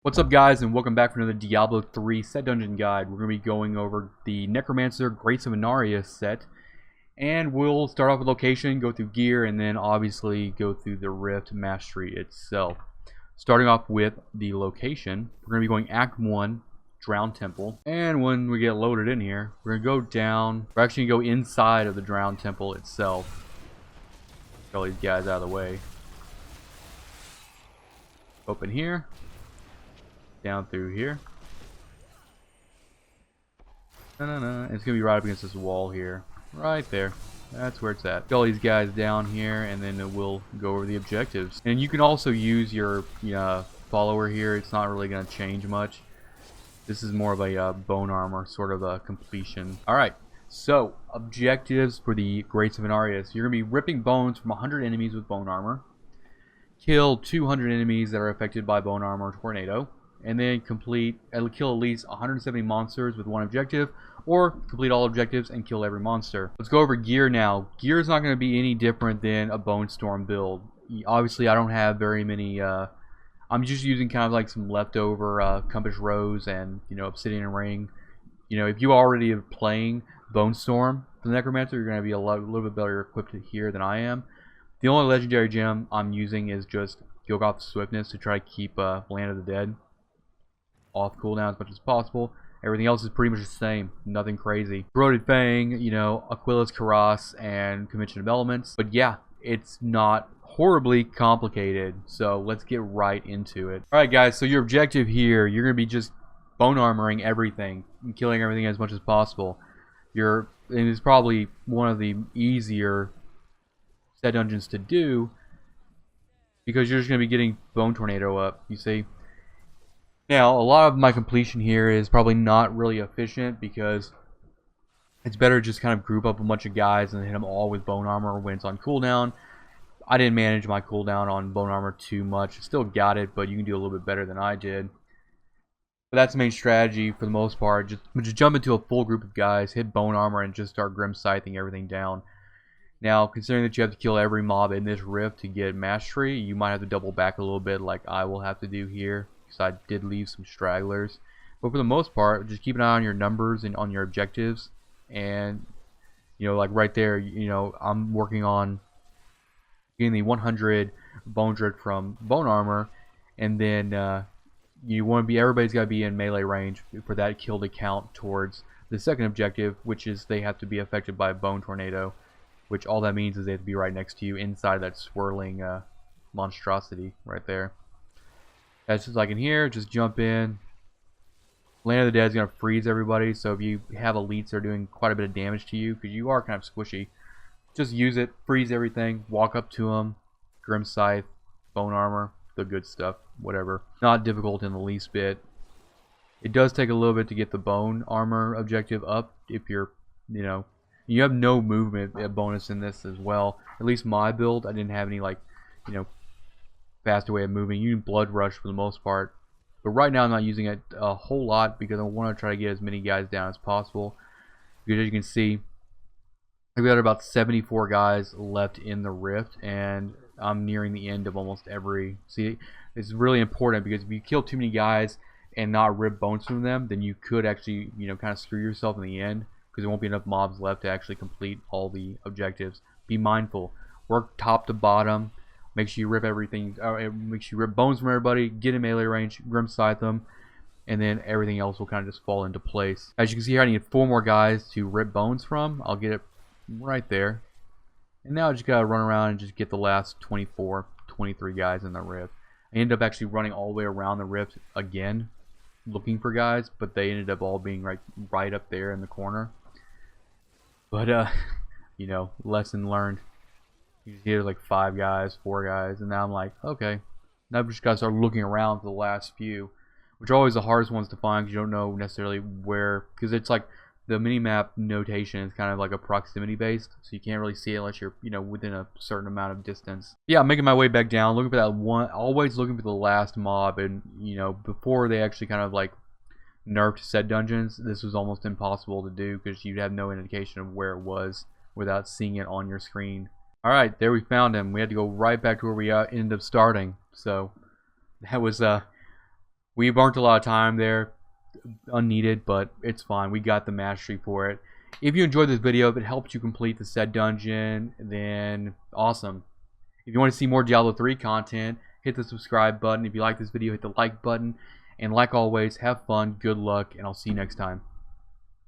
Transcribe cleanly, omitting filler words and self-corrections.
What's up, guys, and welcome back for another Diablo 3 set dungeon guide. We're going to be going over the Necromancer Greats of Inarius set, and we'll start off with location, go through gear, and then obviously go through the Rift Mastery itself. Starting off with the location, we're going to be going Act 1, Drowned Temple, and when we get loaded in here, we're going to go down, we're actually going to go inside of the Drowned Temple itself. Get all these guys out of the way. Open here. Down through here. It's gonna be right up against this wall here. Right there. That's where it's at. Get all these guys down here, and then we'll go over the objectives. And you can also use your follower here. It's not really gonna change much. This is more of a bone armor sort of a completion. Alright, so objectives for the Greats of Inarius. You're gonna be ripping bones from 100 enemies with bone armor. Kill 200 enemies that are affected by bone armor tornado. And then kill at least 170 monsters with one objective, or complete all objectives and kill every monster. Let's go over gear now. Gear is not going to be any different than a Bone Storm build. Obviously, I don't have very many. I'm just using kind of like some leftover compass rose and obsidian ring. If you already are playing Bone Storm for the Necromancer, you're going to be a little bit better equipped here than I am. The only legendary gem I'm using is just Gilgoth's Swiftness to try to keep Land of the Dead off cooldown as much as possible. Everything else is pretty much the same. Nothing crazy. Corroded Fang, Aquila's Karas, and Convention of Elements. But yeah, it's not horribly complicated. So let's get right into it. Alright guys, so your objective here, you're going to be just bone armoring everything and killing everything as much as possible. And it's probably one of the easier set dungeons to do because you're just going to be getting Bone Tornado up, you see. Now, a lot of my completion here is probably not really efficient because it's better to just kind of group up a bunch of guys and hit them all with bone armor when it's on cooldown. I didn't manage my cooldown on bone armor too much. Still got it, but you can do a little bit better than I did. But that's the main strategy for the most part. Just jump into a full group of guys, hit bone armor, and just start grim scything everything down. Now, considering that you have to kill every mob in this rift to get mastery, you might have to double back a little bit like I will have to do here. So I did leave some stragglers, but for the most part, just keep an eye on your numbers and on your objectives. And like right there, I'm working on getting the 100 bone dread from bone armor, and then everybody's got to be in melee range for that kill to count towards the second objective, which is they have to be affected by a bone tornado, which all that means is they have to be right next to you inside that swirling monstrosity right there. That's just like in here, just jump in. Land of the Dead is going to freeze everybody, so if you have elites that are doing quite a bit of damage to you, because you are kind of squishy, just use it, freeze everything, walk up to them, Grim Scythe, Bone Armor, the good stuff, whatever. Not difficult in the least bit. It does take a little bit to get the Bone Armor objective up if you're, you have no movement bonus in this as well. At least my build, I didn't have any faster way of moving. You can blood rush for the most part, but right now I'm not using it a whole lot because I want to try to get as many guys down as possible. Because as you can see, we got about 74 guys left in the rift, and I'm nearing the end of almost every. See, it's really important because if you kill too many guys and not rip bones from them, then you could actually kind of screw yourself in the end because there won't be enough mobs left to actually complete all the objectives. Be mindful. Work top to bottom. Make sure you rip everything. Make sure you rip bones from everybody. Get in melee range. Grim scythe them, and then everything else will kind of just fall into place. As you can see here, I need 4 more guys to rip bones from. I'll get it right there. And now I just gotta run around and just get the last 24, 23 guys in the rift. I ended up actually running all the way around the rift again, looking for guys, but they ended up all being right up there in the corner. But lesson learned. You just get like 5 guys, 4 guys, and now I'm like, okay. Now I've just got to start looking around for the last few, which are always the hardest ones to find because you don't know necessarily where, because it's like the minimap notation is kind of like a proximity based, so you can't really see it unless you're within a certain amount of distance. Yeah, I'm making my way back down, looking for that one, always looking for the last mob, and before they actually kind of like nerfed set dungeons, this was almost impossible to do because you'd have no indication of where it was without seeing it on your screen. Alright, there we found him. We had to go right back to where we ended up starting. So, that was We burnt a lot of time there, unneeded, but it's fine. We got the mastery for it. If you enjoyed this video, if it helped you complete the said dungeon, then awesome. If you want to see more Diablo 3 content, hit the subscribe button. If you like this video, hit the like button. And like always, have fun, good luck, and I'll see you next time.